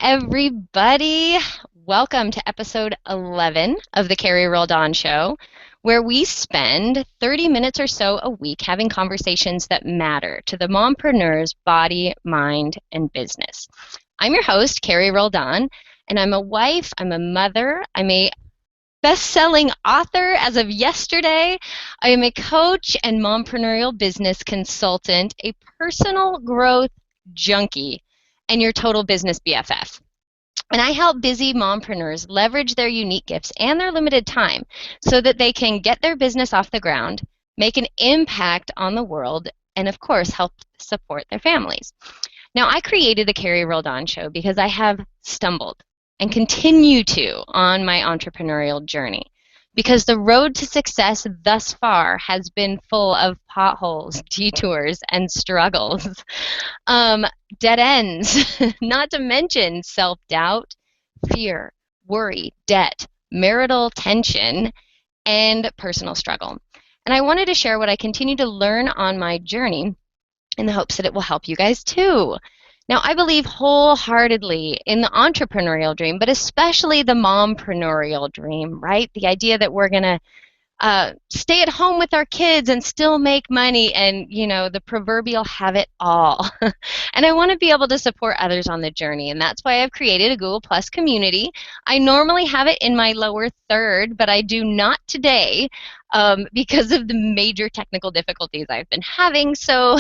everybody. Welcome to episode 11 of the Carrie Roldan Show, where we spend 30 minutes or so a week having conversations that matter to the mompreneur's body, mind, and business. I'm your host, Carrie Roldan, and I'm a wife, I'm a mother, I'm a best-selling author as of yesterday. I am a coach and mompreneurial business consultant, a personal growth junkie, and your total business BFF. And I help busy mompreneurs leverage their unique gifts and their limited time so that they can get their business off the ground, make an impact on the world, and of course, help support their families. Now, I created the Carrie Roldan Show because I have stumbled and continue to on my entrepreneurial journey, because the road to success thus far has been full of potholes, detours, and struggles, dead ends, not to mention self-doubt, fear, worry, debt, marital tension, and personal struggle. And I wanted to share what I continue to learn on my journey in the hopes that it will help you guys too. Now, I believe wholeheartedly in the entrepreneurial dream, but especially the mompreneurial dream, right? The idea that we're going to stay at home with our kids and still make money and, you know, the proverbial have it all. And I want to be able to support others on the journey, and that's why I've created a Google Plus community. I normally have it in my lower third, but I do not today because of the major technical difficulties I've been having. So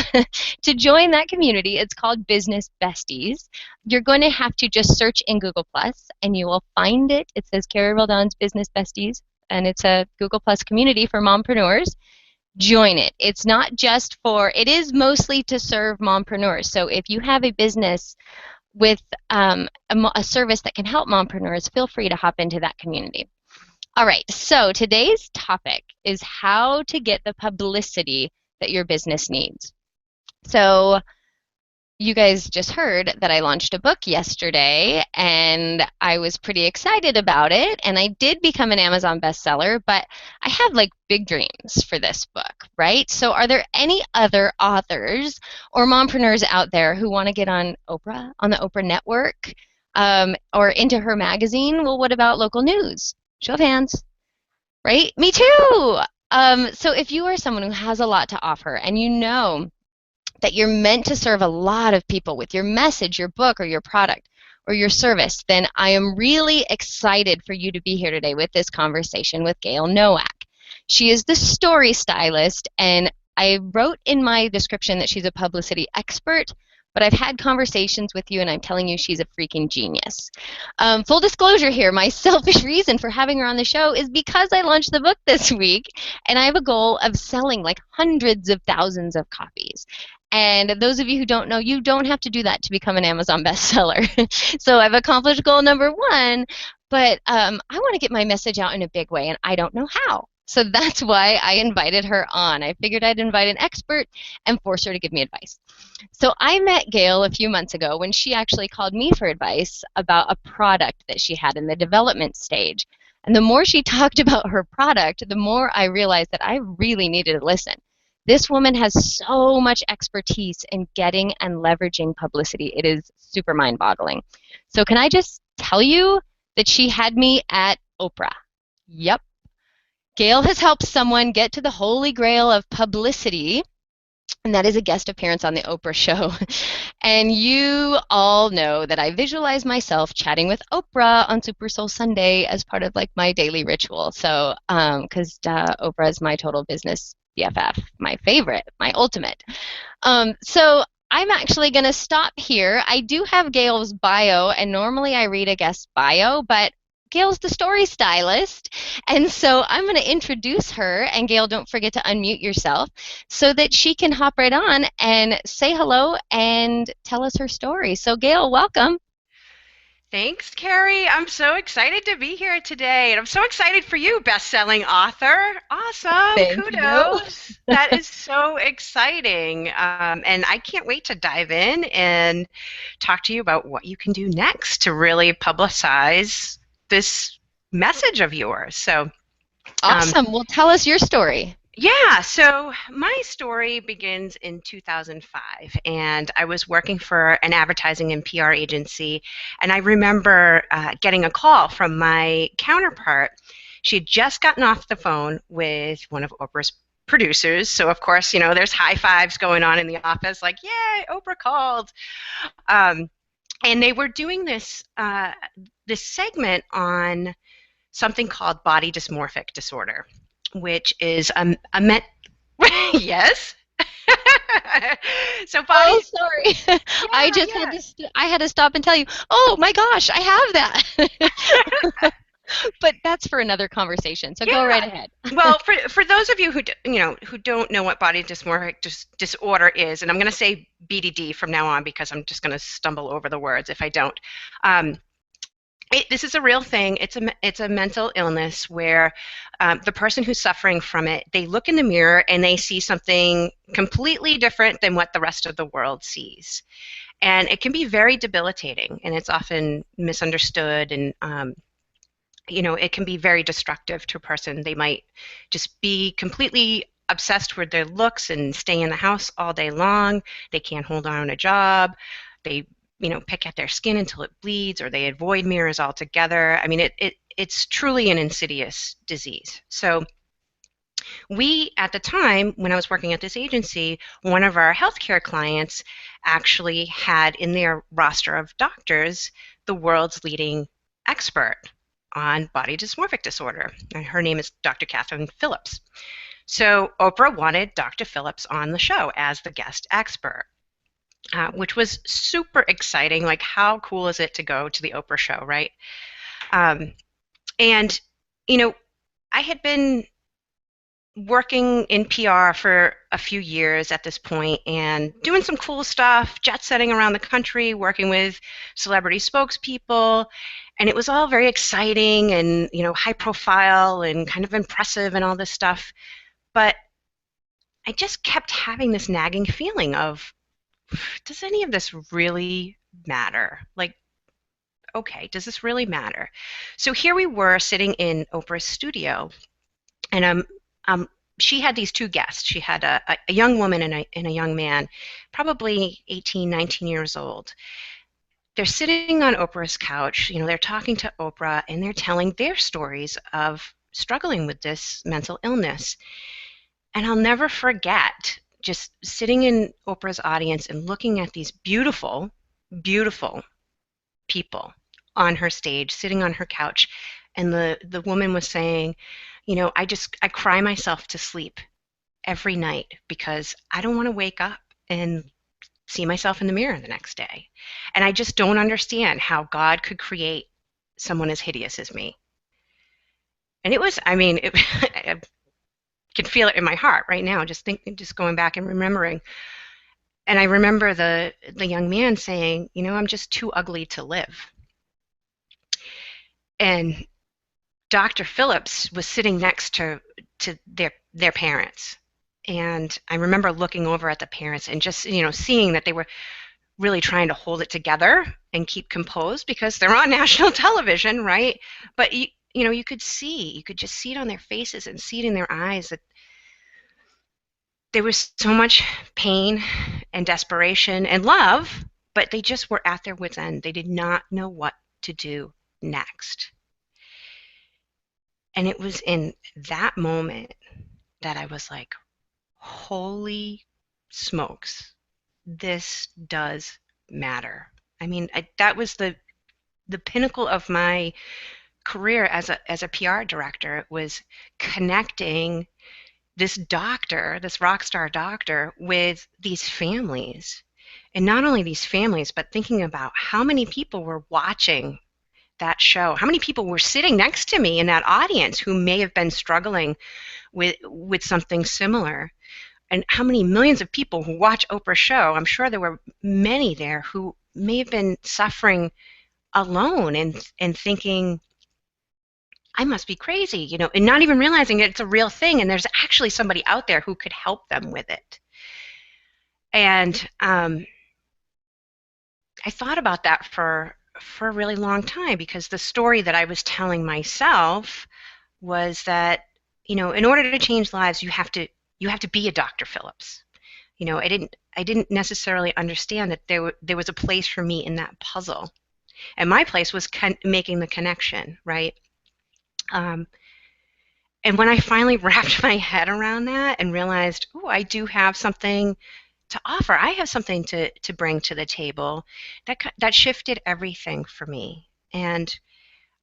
to join that community, it's called Business Besties. You're going to have to just search in Google Plus and you will find it. It says Carrie Roldan's Business Besties, and it's a Google Plus community for mompreneurs. Join it. It's not just for, it is mostly to serve mompreneurs. So if you have a business with a service that can help mompreneurs, feel free to hop into that community. All right, so today's topic is how to get the publicity that your business needs. So you guys just heard that I launched a book yesterday, and I was pretty excited about it, and I did become an Amazon bestseller, but I have like big dreams for this book, right? So are there any other authors or mompreneurs out there who want to get on Oprah, on the Oprah network, or into her magazine? Well, what about local news? Show of hands, right? Me too. So if you are someone who has a lot to offer and you know that you're meant to serve a lot of people with your message, your book, or your product, or your service, then I am really excited for you to be here today with this conversation with Gayle Nowack. She is the Story Stylist, and I wrote in my description that she's a publicity expert, but I've had conversations with you, and I'm telling you she's a freaking genius. Full disclosure here, my selfish reason for having her on the show is because I launched the book this week, and I have a goal of selling like hundreds of thousands of copies. And those of you who don't know, you don't have to do that to become an Amazon bestseller. So I've accomplished goal number one, but I want to get my message out in a big way, and I don't know how. So that's why I invited her on. I figured I'd invite an expert and force her to give me advice. So I met Gayle a few months ago when she actually called me for advice about a product that she had in the development stage. And the more she talked about her product, the more I realized that I really needed to listen. This woman has so much expertise in getting and leveraging publicity. It is super mind-boggling. So can I just tell you that she had me at Oprah? Yep. Gayle has helped someone get to the holy grail of publicity, and that is a guest appearance on the Oprah show. And you all know that I visualize myself chatting with Oprah on Super Soul Sunday as part of like my daily ritual. So, because Oprah is my total business BFF, my favorite, my ultimate. So I'm actually going to stop here. I do have Gayle's bio, and normally I read a guest bio, but Gayle's the Story Stylist, and so I'm going to introduce her, and Gayle, don't forget to unmute yourself so that she can hop right on and say hello and tell us her story. So Gayle, welcome. Thanks, Carrie. I'm so excited to be here today, and I'm so excited for you, best-selling author. Awesome. Thank Kudos. That is so exciting. And I can't wait to dive in and talk to you about what you can do next to really publicize this message of yours. So Awesome. Well, tell us your story. Yeah, so my story begins in 2005, and I was working for an advertising and PR agency. And I remember getting a call from my counterpart. She had just gotten off the phone with one of Oprah's producers. So, of course, there's high fives going on in the office, like, yay, Oprah called. Um, and they were doing this segment on something called body dysmorphic disorder, which is a yes. So Oh, body, sorry. I yeah, just had yeah. to I had to stop and tell you, "Oh my gosh, I have that." But that's for another conversation. So go right Yeah. ahead. Well, for those of you who don't know what body dysmorphic disorder is, and I'm going to say BDD from now on because I'm just going to stumble over the words if I don't. Um, this is a real thing. It's a mental illness where the person who's suffering from it, they look in the mirror and they see something completely different than what the rest of the world sees, and it can be very debilitating. And it's often misunderstood, and it can be very destructive to a person. They might just be completely obsessed with their looks and stay in the house all day long. They can't hold on a job. They, pick at their skin until it bleeds, or they avoid mirrors altogether. I mean, it's truly an insidious disease. So we, at the time when I was working at this agency, one of our healthcare clients actually had in their roster of doctors the world's leading expert on body dysmorphic disorder. And her name is Dr. Katherine Phillips. So Oprah wanted Dr. Phillips on the show as the guest expert, which was super exciting. Like, how cool is it to go to the Oprah show, right? And, you know, I had been working in PR for a few years at this point and doing some cool stuff, jet setting around the country, working with celebrity spokespeople. And it was all very exciting and, high profile and kind of impressive and all this stuff. But I just kept having this nagging feeling of, does any of this really matter? Like, okay, does this really matter? So here we were sitting in Oprah's studio, and um, she had these two guests. She had a young woman and a young man, probably 18, 19 years old. They're sitting on Oprah's couch. They're talking to Oprah, and they're telling their stories of struggling with this mental illness. And I'll never forget just sitting in Oprah's audience and looking at these beautiful, beautiful people on her stage, sitting on her couch. And the woman was saying, I cry myself to sleep every night because I don't want to wake up and see myself in the mirror the next day. And I just don't understand how God could create someone as hideous as me. And it was, I mean, I can feel it in my heart right now, just going back and remembering. And I remember the young man saying, I'm just too ugly to live. And Dr. Phillips was sitting next to their parents. And I remember looking over at the parents and just, seeing that they were really trying to hold it together and keep composed because they're on national television, right? But you could just see it on their faces and see it in their eyes that there was so much pain and desperation and love, but they just were at their wits' end. They did not know what to do next. And it was in that moment that I was like, holy smokes, this does matter. I mean, that was the pinnacle of my career as a PR director. It was connecting this doctor, this rock star doctor, with these families. And not only these families, but thinking about how many people were watching that show, how many people were sitting next to me in that audience who may have been struggling with something similar, and how many millions of people who watch Oprah's show. I'm sure there were many there who may have been suffering alone and thinking, I must be crazy, and not even realizing it's a real thing and there's actually somebody out there who could help them with it. And I thought about that for a really long time, because the story that I was telling myself was that in order to change lives, you have to be a Dr. Phillips. I didn't necessarily understand that there was a place for me in that puzzle, and my place was making the connection, right? Um, and when I finally wrapped my head around that and realized, oh, I do have something to offer, I have something to bring to the table, that shifted everything for me. And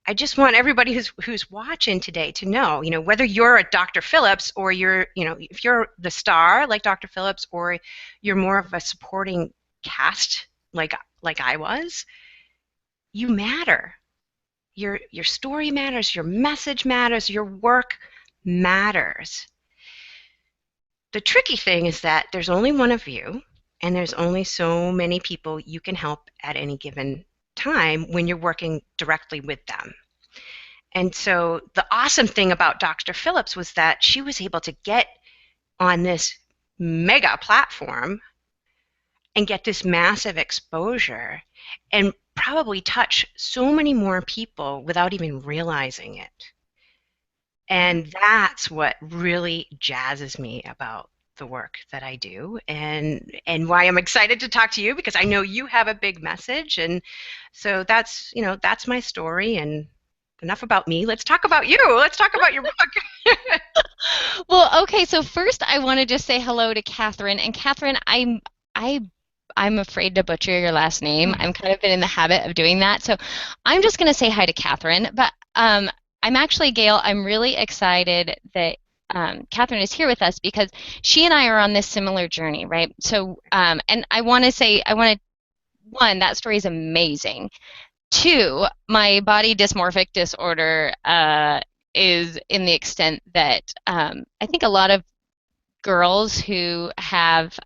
I just want everybody who's watching today to know, whether you're a Dr. Phillips or if you're the star like Dr. Phillips, or you're more of a supporting cast like I was, you matter. Your story matters, your message matters, your work matters. The tricky thing is that there's only one of you, and there's only so many people you can help at any given time when you're working directly with them. And so the awesome thing about Dr. Phillips was that she was able to get on this mega platform and get this massive exposure and probably touch so many more people without even realizing it. And that's what really jazzes me about the work that I do, and why I'm excited to talk to you, because I know you have a big message. And so that's my story, and enough about me. Let's talk about you. Let's talk about your book. Well, okay, so first I want to just say hello to Katherine. And Katherine, I'm afraid to butcher your last name. I'm kind of been in the habit of doing that. So I'm just going to say hi to Katherine. But I'm actually, Gayle, I'm really excited that Katherine is here with us because she and I are on this similar journey, right? So, and I want to say, one, that story is amazing. Two, my body dysmorphic disorder is in the extent that I think a lot of girls who have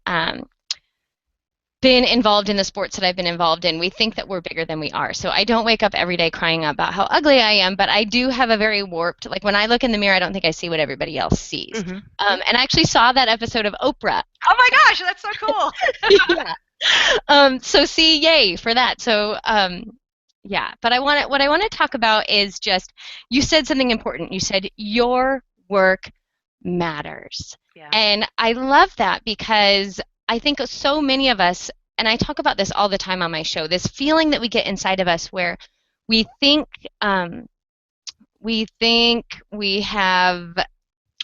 been involved in the sports that I've been involved in, we think that we're bigger than we are. So I don't wake up every day crying about how ugly I am, but I do have a very warped, like when I look in the mirror, I don't think I see what everybody else sees. Mm-hmm. And I actually saw that episode of Oprah. Oh my gosh, that's so cool. Yeah. So see, yay for that. So yeah, but what I want to talk about is just, you said something important. You said your work matters. Yeah. And I love that because I think so many of us, and I talk about this all the time on my show, this feeling that we get inside of us where we think we have,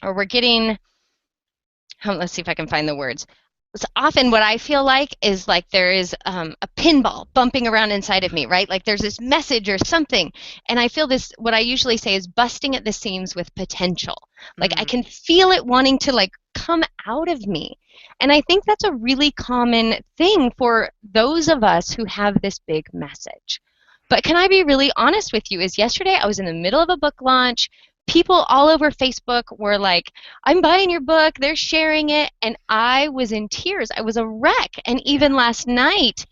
or we're getting, let's see if I can find the words. So often what I feel like is like there is a pinball bumping around inside of me, right? Like there's this message or something. And I feel this, what I usually say is busting at the seams with potential. Like I can feel it wanting to like come out of me. And I think that's a really common thing for those of us who have this big message. But can I be really honest with you, is yesterday I was in the middle of a book launch. People all over Facebook were like, I'm buying your book, they're sharing it, and I was in tears. I was a wreck. And even last night,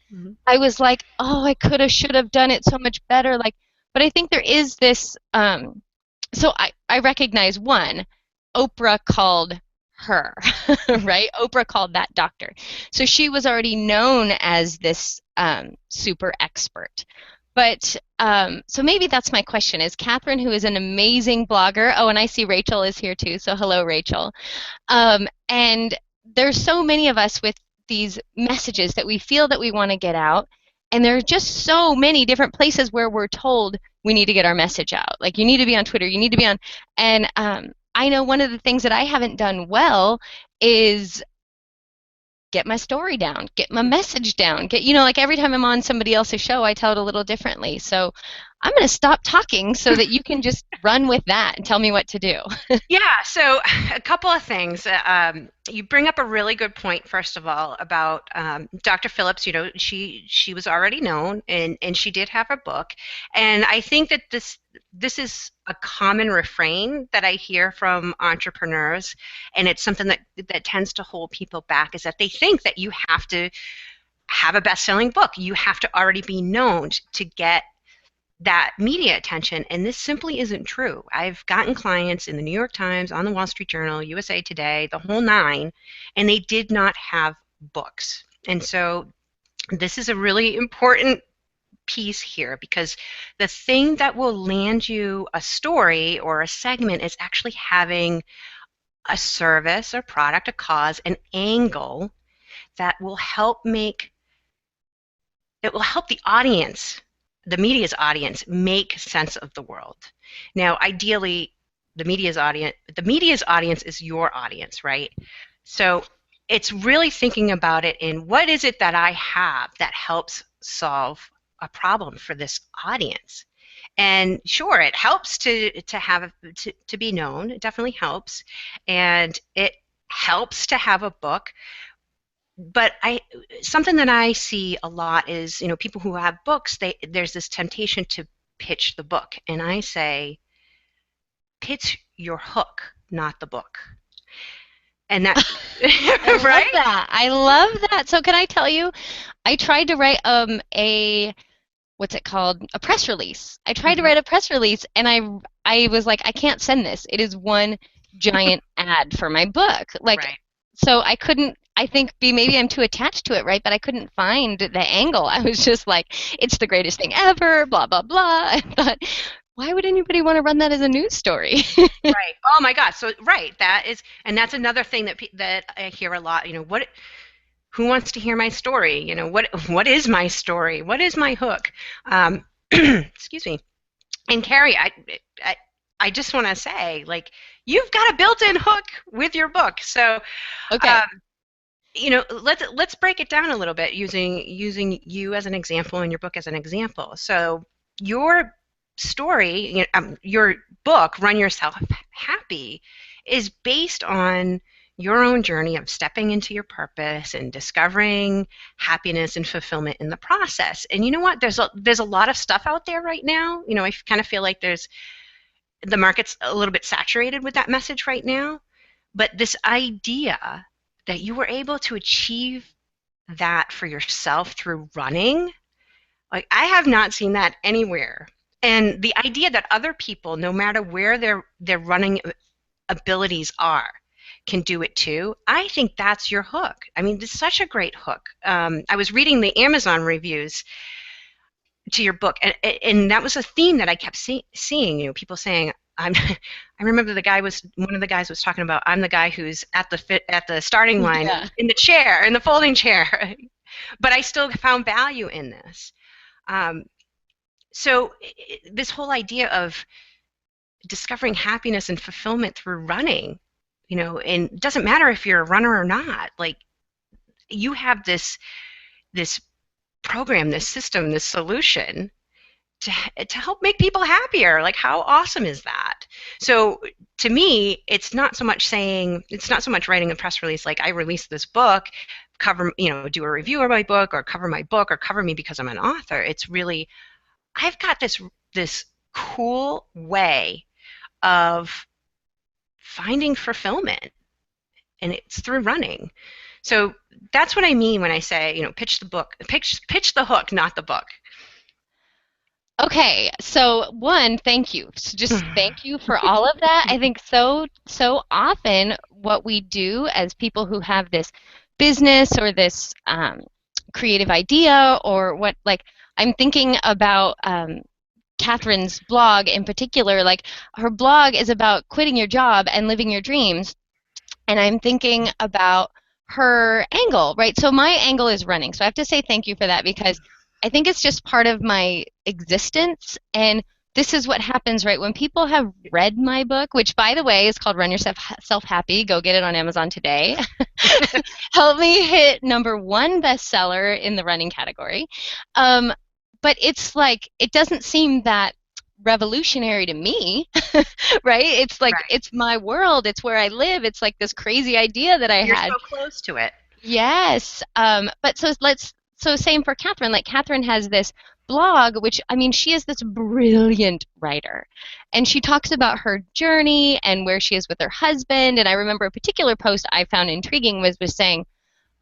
I was like, oh, I could have, should have done it so much better. Like, but I think there is this, so I recognize, one, Oprah called her, right? Oprah called that doctor. So she was already known as this super expert. But so maybe that's my question, is Katherine, who is an amazing blogger. Oh, and I see Rachel is here too. So hello, Rachel. And there's so many of us with these messages that we feel that we want to get out. And there are just so many different places where we're told we need to get our message out. Like you need to be on Twitter, you need to be on. And I know one of the things that I haven't done well is get my story down, get my message down, like every time I'm on somebody else's show, I tell it a little differently. So I'm going to stop talking so that you can just run with that and tell me what to do. Yeah, so a couple of things. You bring up a really good point, first of all, about Dr. Phillips. She was already known, and she did have a book. And I think that this is a common refrain that I hear from entrepreneurs, and it's something that tends to hold people back, is that they think that you have to have a best-selling book. You have to already be known to get that media attention, and this simply isn't true. I've gotten clients in the New York Times, on the Wall Street Journal, USA Today, the whole nine, and they did not have books. And so this is a really important piece here, because the thing that will land you a story or a segment is actually having a service, a product, a cause, an angle that will help make it will help the audience, the media's audience, make sense of the world. Now, ideally, the media's audience is your audience, right? So it's really thinking about it in what is it that I have that helps solve a problem for this audience. And sure, it helps to be known. It definitely helps, and it helps to have a book. But something that I see a lot is, people who have books, there's this temptation to pitch the book, and I say, pitch your hook, not the book. And that, I love right? that. I love that. So can I tell you, I tried to write a what's it called? A press release. I tried to Mhm. write a press release and I was like, I can't send this. It is one giant ad for my book. Like, Right. so I couldn't, I think maybe I'm too attached to it, right? But I couldn't find the angle. I was just like, it's the greatest thing ever, blah, blah, blah. I thought, why would anybody want to run that as a news story? Right. Oh my God. So right, and that's another thing that I hear a lot. Who wants to hear my story? What is my story? What is my hook? Excuse me. And Carrie, I, I just want to say, like, you've got a built-in hook with your book. So, Okay. um, let's break it down a little bit using you as an example and your book as an example. So, your story, your book, Run Yourself Happy, is based on your own journey of stepping into your purpose and discovering happiness and fulfillment in the process. And you know what? There's a lot of stuff out there right now. I kind of feel like the market's a little bit saturated with that message right now. But this idea that you were able to achieve that for yourself through running, like, I have not seen that anywhere. And the idea that other people, no matter where their running abilities are, can do it too. I think that's your hook. I mean, it's such a great hook. I was reading the Amazon reviews to your book, and that was a theme that I kept seeing. People saying, "I'm." I remember one of the guys was talking about, "I'm the guy who's at the starting line Yeah. in the chair, in the folding chair," but I still found value in this. Um, so this whole idea of discovering happiness and fulfillment through running, and it doesn't matter if you're a runner or not. Like, you have this program, this system, this solution to help make people happier. Like, how awesome is that? So to me, it's not so much writing a press release like, I released this book, do a review of my book, or cover my book, or cover me because I'm an author. It's really, I've got this cool way of finding fulfillment, and it's through running. So that's what I mean when I say, pitch the book, pitch the hook, not the book. Okay, so one, thank you. So just thank you for all of that. I think so often what we do as people who have this business or this creative idea or what, like, I'm thinking about Catherine's blog in particular. Like, her blog is about quitting your job and living your dreams, and I'm thinking about her angle, right? So my angle is running. So I have to say thank you for that because I think it's just part of my existence. And this is what happens, right? When people have read my book, which, by the way, is called Run Yourself Self Happy, go get it on Amazon today. Help me hit #1 bestseller in the running category. Um, but it's like, it doesn't seem that revolutionary to me, right? It's like, Right. it's my world, it's where I live, it's like this crazy idea that I You're had. so close to it. Yes. But so same for Catherine. Like, Catherine has this blog, which, I mean, she is this brilliant writer. And she talks about her journey and where she is with her husband. And I remember a particular post I found intriguing was saying,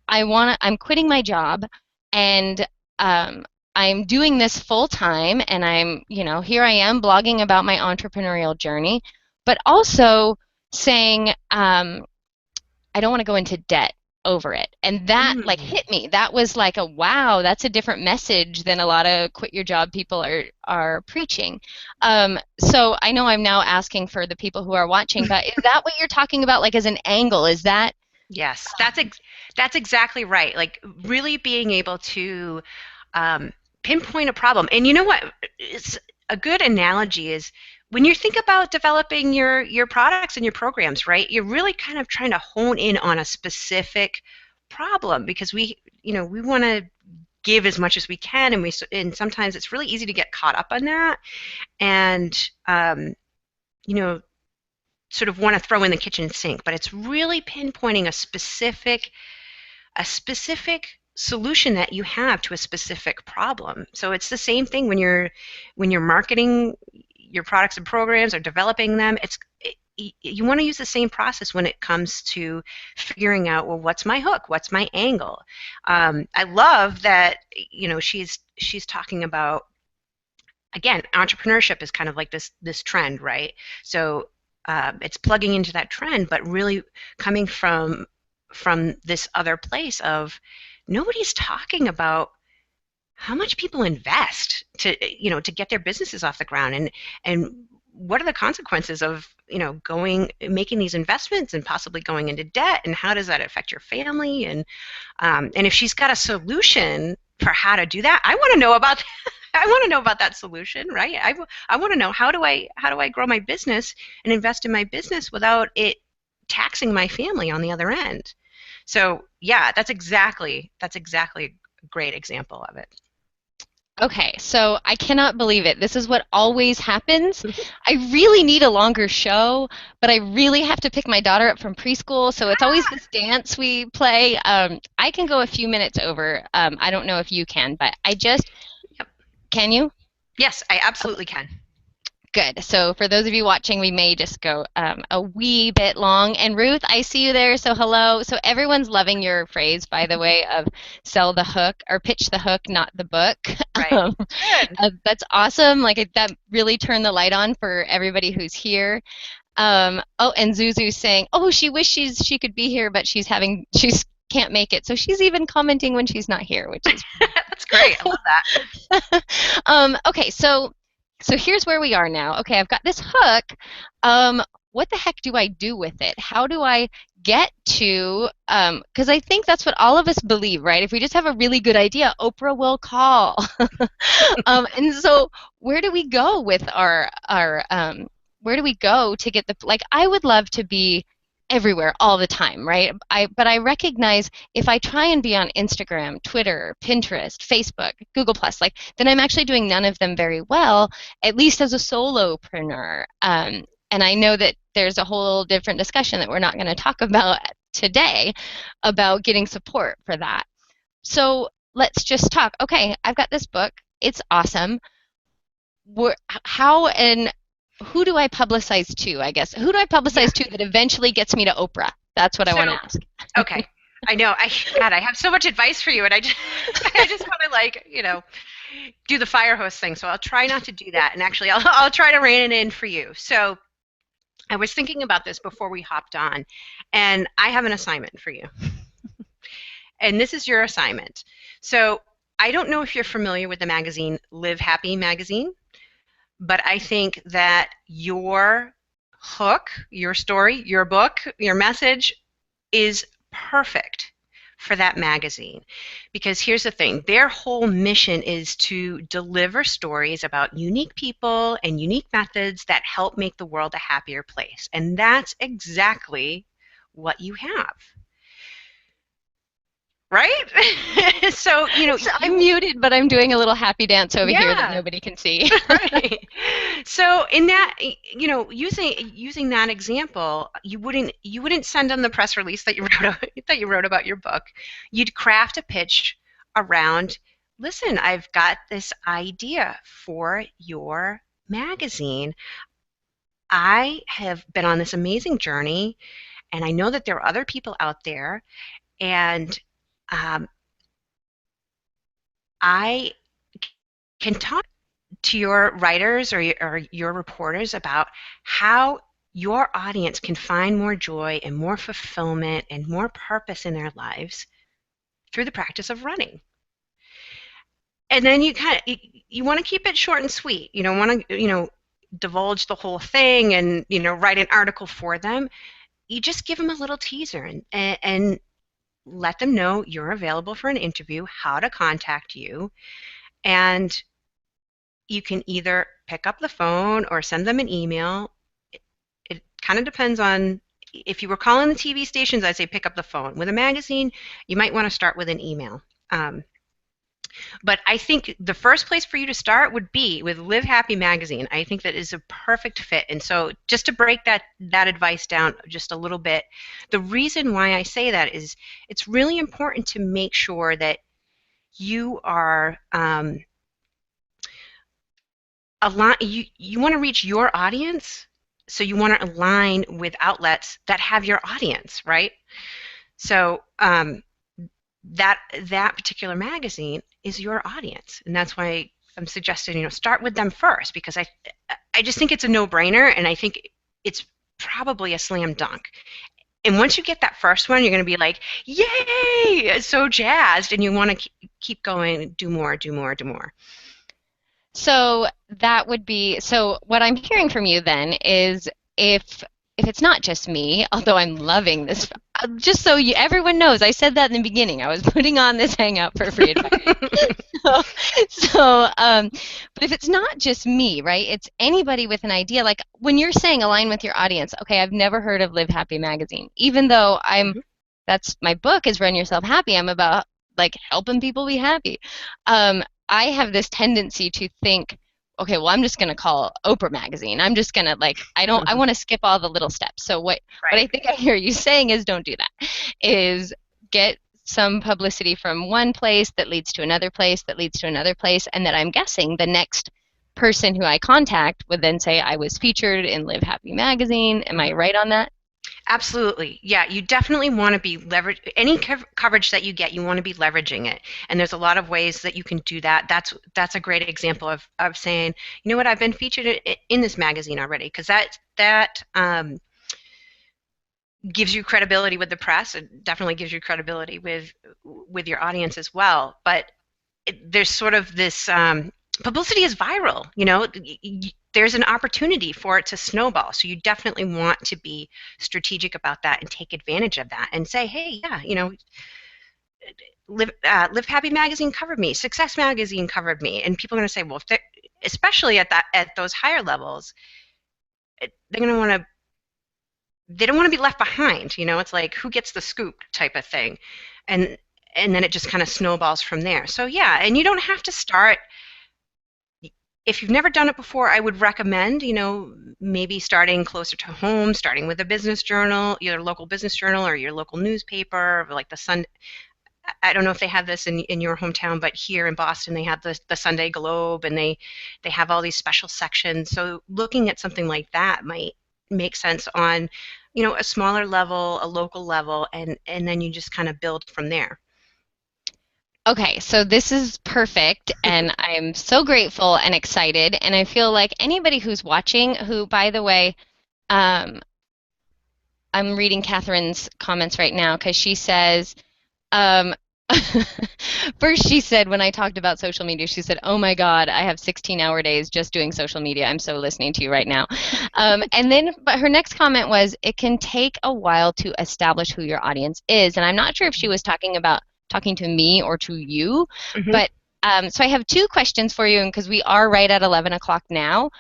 I'm quitting my job and um, I'm doing this full time and here I am blogging about my entrepreneurial journey, but also saying, I don't want to go into debt over it. And that like Mm. hit me. That was like a wow, that's a different message than a lot of quit your job people are preaching. So I know I'm now asking for the people who are watching, but is that what you're talking about, like as an angle? Is that Yes, that's exactly right. Like really being able to um, pinpoint a problem. And you know what? It's a good analogy is when you think about developing your products and your programs, right? You're really kind of trying to hone in on a specific problem because we want to give as much as we can, and sometimes it's really easy to get caught up on that, and you know, sort of want to throw in the kitchen sink. But it's really pinpointing a specific solution that you have to a specific problem. So it's the same thing when you're marketing your products and programs or developing them. You want to use the same process when it comes to figuring out, well, what's my hook, what's my angle. I love that she's talking about, again, entrepreneurship is kind of like this trend, right? So it's plugging into that trend, but really coming from this other place of nobody's talking about how much people invest to get their businesses off the ground, and what are the consequences of going making these investments and possibly going into debt, and how does that affect your family, and if she's got a solution for how to do that, I want to know about I want to know about that solution, right? I want to know how do I grow my business and invest in my business without it taxing my family on the other end. So yeah, that's exactly a great example of it. okay? So I cannot believe it. This is what always happens. I really need a longer show, but I really have to pick my daughter up from preschool. So it's always this dance we play. I can go a few minutes over. I don't know if you can, but I just Yep. can you? Yes, I absolutely can. Good. So for those of you watching, we may just go a wee bit long. And Ruth, I see you there. So hello. So everyone's loving your phrase, by the way, of sell the hook or pitch the hook, not the book. Right. Um, Good. that's awesome. Like that really turned the light on for everybody who's here. Oh, and Zuzu's saying, oh, she wishes she could be here, but she's can't make it. So she's even commenting when she's not here, which is That's great. I love that. okay, so here's where we are now. Okay, I've got this hook. What the heck do I do with it? How do I get to because I think that's what all of us believe, right? If we just have a really good idea, Oprah will call. And so where do we go with our where do we go to get the like I would love to be everywhere all the time, right? But I recognize if I try and be on Instagram, Twitter, Pinterest, Facebook, Google Plus, like then I'm actually doing none of them very well, at least as a solopreneur. And I know that there's a whole different discussion that we're not going to talk about today about getting support for that. So let's just talk. Okay, I've got this book. It's awesome. How and who do I publicize to, I guess? Who do I Yeah. publicize to that eventually gets me to Oprah? That's what I So want to ask. okay. I know. God, I have so much advice for you, and I just I just want to do the fire hose thing. So I'll try not to do that, and actually I'll try to rein it in for you. So I was thinking about this before we hopped on, and I have an assignment for you. And this is your assignment. So I don't know if you're familiar with the magazine Live Happy magazine, but I think that your hook, your story, your book, your message is perfect for that magazine. Because here's the thing, their whole mission is to deliver stories about unique people and unique methods that help make the world a happier place. And that's exactly what you have. Right? So, So I'm muted, but I'm doing a little happy dance over here that yeah, nobody can see. right. So in that, using that example, you wouldn't send them the press release that you wrote about your book. You'd craft a pitch around, listen, I've got this idea for your magazine. I have been on this amazing journey, and I know that there are other people out there, and um, I can talk to your writers or your reporters about how your audience can find more joy and more fulfillment and more purpose in their lives through the practice of running. And then you want to keep it short and sweet. You don't want to, divulge the whole thing and, write an article for them. You just give them a little teaser and let them know you're available for an interview, how to contact you, and you can either pick up the phone or send them an email. It kind of depends on, if you were calling the TV stations, I'd say pick up the phone. With a magazine, you might want to start with an email. But I think the first place for you to start would be with Live Happy Magazine. I think that is a perfect fit. And so just to break that advice down just a little bit, the reason why I say that is it's really important to make sure that you are you want to reach your audience, so you want to align with outlets that have your audience, right? So that particular magazine is your audience, and that's why I'm suggesting start with them first, because I just think it's a no-brainer, and I think it's probably a slam dunk. And once you get that first one, you're going to be like, yay, so jazzed, and you want to keep going, do more, do more, do more. So that would be, so what I'm hearing from you then is if it's not just me, although I'm loving this, just so everyone knows, I said that in the beginning. I was putting on this Hangout for free advice. But if it's not just me, right? It's anybody with an idea. Like when you're saying align with your audience, okay, I've never heard of Live Happy Magazine, even though that's my book is Run Yourself Happy. I'm about like helping people be happy. I have this tendency to think, okay, well, I'm just going to call Oprah Magazine. I'm just going to I want to skip all the little steps. So what I think I hear you saying is don't do that, is get some publicity from one place that leads to another place that leads to another place. And that I'm guessing the next person who I contact would then say, I was featured in Live Happy Magazine. Am I right on that? Absolutely. Yeah, you definitely want to be any coverage that you get, you want to be leveraging it. And there's a lot of ways that you can do that. That's a great example of saying, you know what, I've been featured in this magazine already, because that gives you credibility with the press. It definitely gives you credibility with your audience as well. But there's sort of this publicity is viral, there's an opportunity for it to snowball. So you definitely want to be strategic about that and take advantage of that and say, hey, yeah, Live Happy Magazine covered me, Success Magazine covered me, and people are going to say, well, especially at those higher levels, they're going to want to. They don't want to be left behind. It's like who gets the scoop type of thing, and then it just kind of snowballs from there. So yeah, and you don't have to start. If you've never done it before, I would recommend, maybe starting closer to home, starting with a business journal, your local business journal or your local newspaper, like the Sun. I don't know if they have this in your hometown, but here in Boston, they have the Sunday Globe, and they have all these special sections. So looking at something like that might make sense on, a smaller level, a local level, and then you just kind of build from there. Okay, so this is perfect, and I'm so grateful and excited, and I feel like anybody who's watching, who, by the way, I'm reading Katherine's comments right now, because she says, first she said, when I talked about social media, she said, oh my God, I have 16-hour days just doing social media. I'm so listening to you right now. And then, but her next comment was, it can take a while to establish who your audience is, and I'm not sure if she was talking to me or to you, but so I have two questions for you, because we are right at 11 o'clock now.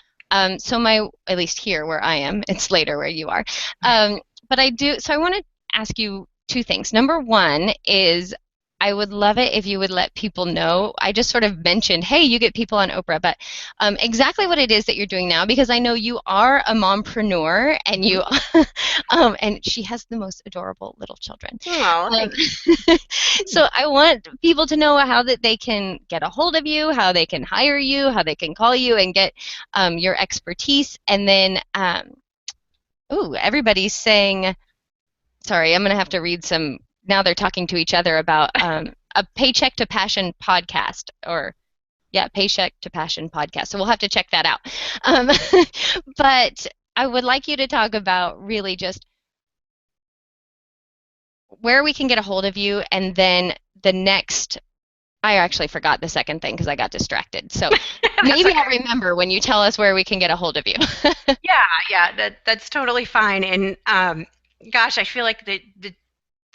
So at least here where I am, it's later where you are. But I want to ask you two things. Number one is, I would love it if you would let people know. I just sort of mentioned, hey, you get people on Oprah, but exactly what it is that you're doing now, because I know you are a mompreneur, and you, and she has the most adorable little children. Oh, so I want people to know how that they can get a hold of you, how they can hire you, how they can call you and get your expertise. And then, everybody's saying, sorry, I'm going to have to read some. Now they're talking to each other about a Paycheck to Passion podcast, Paycheck to Passion podcast. So we'll have to check that out. But I would like you to talk about really just where we can get a hold of you, and then the next. I actually forgot the second thing because I got distracted. So That's maybe I'll okay. remember when you tell us where we can get a hold of you. Yeah, yeah, that's totally fine. And gosh, I feel like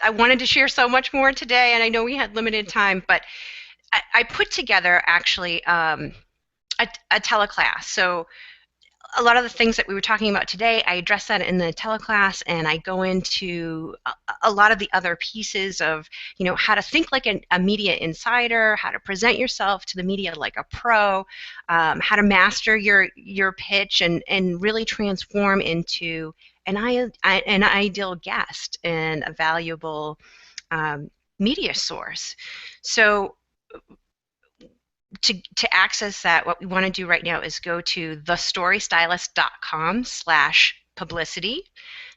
I wanted to share so much more today, and I know we had limited time, but I put together actually a teleclass. So a lot of the things that we were talking about today, I address that in the teleclass, and I go into a lot of the other pieces of, how to think like a media insider, how to present yourself to the media like a pro, how to master your pitch and really transform into an ideal guest and a valuable media source. So to access that, what we want to do right now is go to thestorystylist.com/publicity.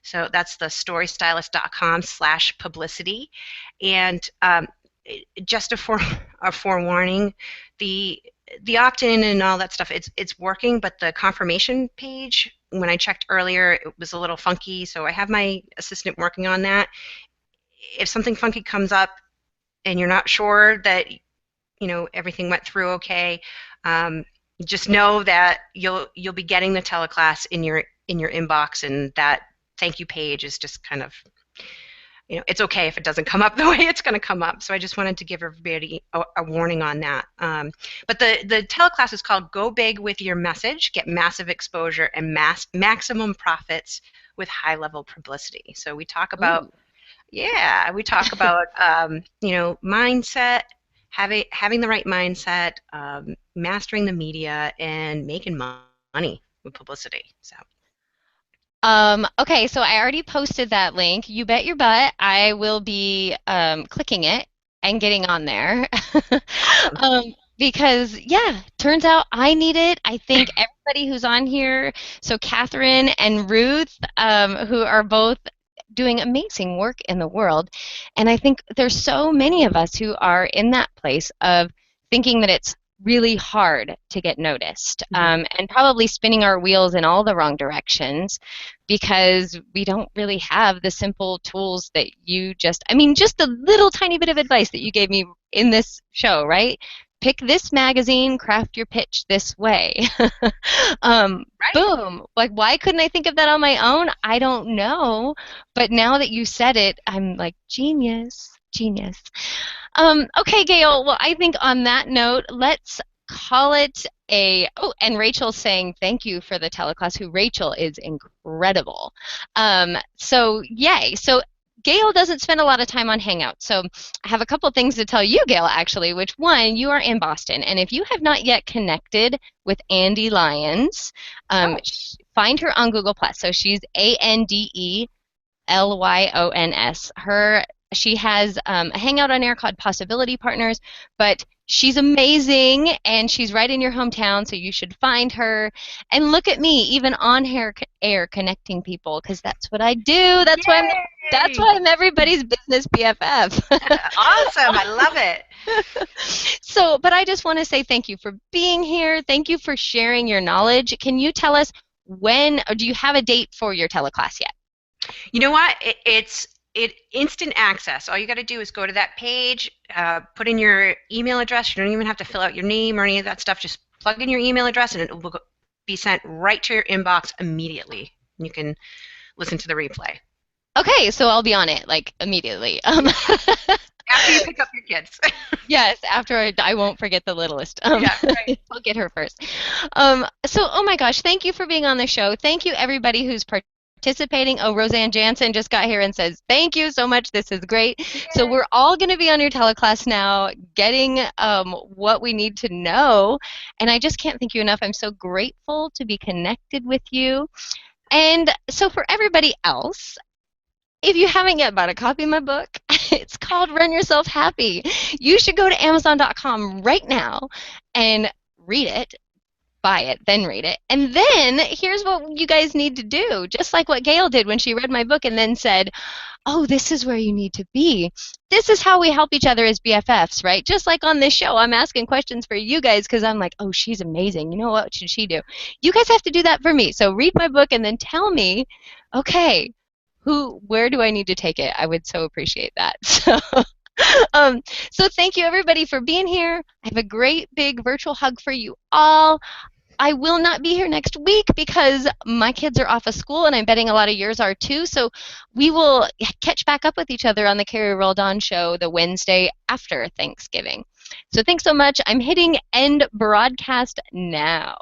So that's thestorystylist.com/publicity. And just a forewarning, the opt-in and all that stuff, it's working, but the confirmation page, when I checked earlier, it was a little funky. So I have my assistant working on that. If something funky comes up and you're not sure that everything went through okay, um, just know that you'll be getting the teleclass in your inbox, and that thank you page is just kind of, it's okay if it doesn't come up the way it's going to come up. So I just wanted to give everybody a warning on that. But the teleclass is called Go Big with Your Message, Get Massive Exposure and Maximum Profits with High Level Publicity. So we talk about, Ooh. yeah, we talk about mindset, having the right mindset, mastering the media, and making money with publicity. So Okay, so I already posted that link. You bet your butt I will be clicking it and getting on there. awesome. Because, yeah, turns out I need it. I think everybody who's on here, so Katherine and Ruth, who are both doing amazing work in the world. And I think there's so many of us who are in that place of thinking that it's really hard to get noticed, Mhm. and probably spinning our wheels in all the wrong directions because we don't really have the simple tools that you just, I mean, just a little tiny bit of advice that you gave me in this show, right? Pick this magazine, craft your pitch this way. Right. Boom. Like, why couldn't I think of that on my own? I don't know. But now that you said it, I'm like, genius, genius. Okay, Gail. Well, I think on that note, let's call it a. Oh, and Rachel's saying thank you for the teleclass. Who Rachel is incredible. So yay. So Gail doesn't spend a lot of time on Hangouts. So I have a couple things to tell you, Gail, actually, which one, you are in Boston. And if you have not yet connected with Andy Lyons, Oh, find her on Google Plus. So she's ANDELYONS. She has a hangout on air called Possibility Partners, but she's amazing and she's right in your hometown, so you should find her. And look at me, even on air connecting people, because that's what I do. That's yay! why I'm everybody's business BFF. Awesome. I love it. So, but I just want to say thank you for being here. Thank you for sharing your knowledge. Can you tell us when, or do you have a date for your teleclass yet? You know what? It's instant access. All you got to do is go to that page, put in your email address. You don't even have to fill out your name or any of that stuff. Just plug in your email address, and it will be sent right to your inbox immediately. You can listen to the replay. Okay, so I'll be on it like immediately. Yeah. After you pick up your kids. Yes, after I won't forget the littlest. Yeah, right. I'll get her first. So, oh my gosh, thank you for being on the show. Thank you, everybody who's participating. Oh, Roseanne Jansen just got here and says, thank you so much. This is great. So, we're all going to be on your teleclass now, getting what we need to know. And I just can't thank you enough. I'm so grateful to be connected with you. And so, for everybody else, if you haven't yet bought a copy of my book, it's called Run Yourself Happy. You should go to Amazon.com right now and read it. buy it, then read it. And then here's what you guys need to do, just like what Gayle did when she read my book and then said, oh, this is where you need to be. This is how we help each other as BFFs, right? Just like on this show, I'm asking questions for you guys because I'm like, oh, she's amazing. You know, what should she do? You guys have to do that for me. So read my book and then tell me, okay, where do I need to take it? I would so appreciate that. Um, so thank you everybody for being here. I have a great big virtual hug for you all. I will not be here next week because my kids are off of school, and I'm betting a lot of yours are too. So we will catch back up with each other on the Carrie Rolled On show the Wednesday after Thanksgiving. So thanks so much. I'm hitting end broadcast now.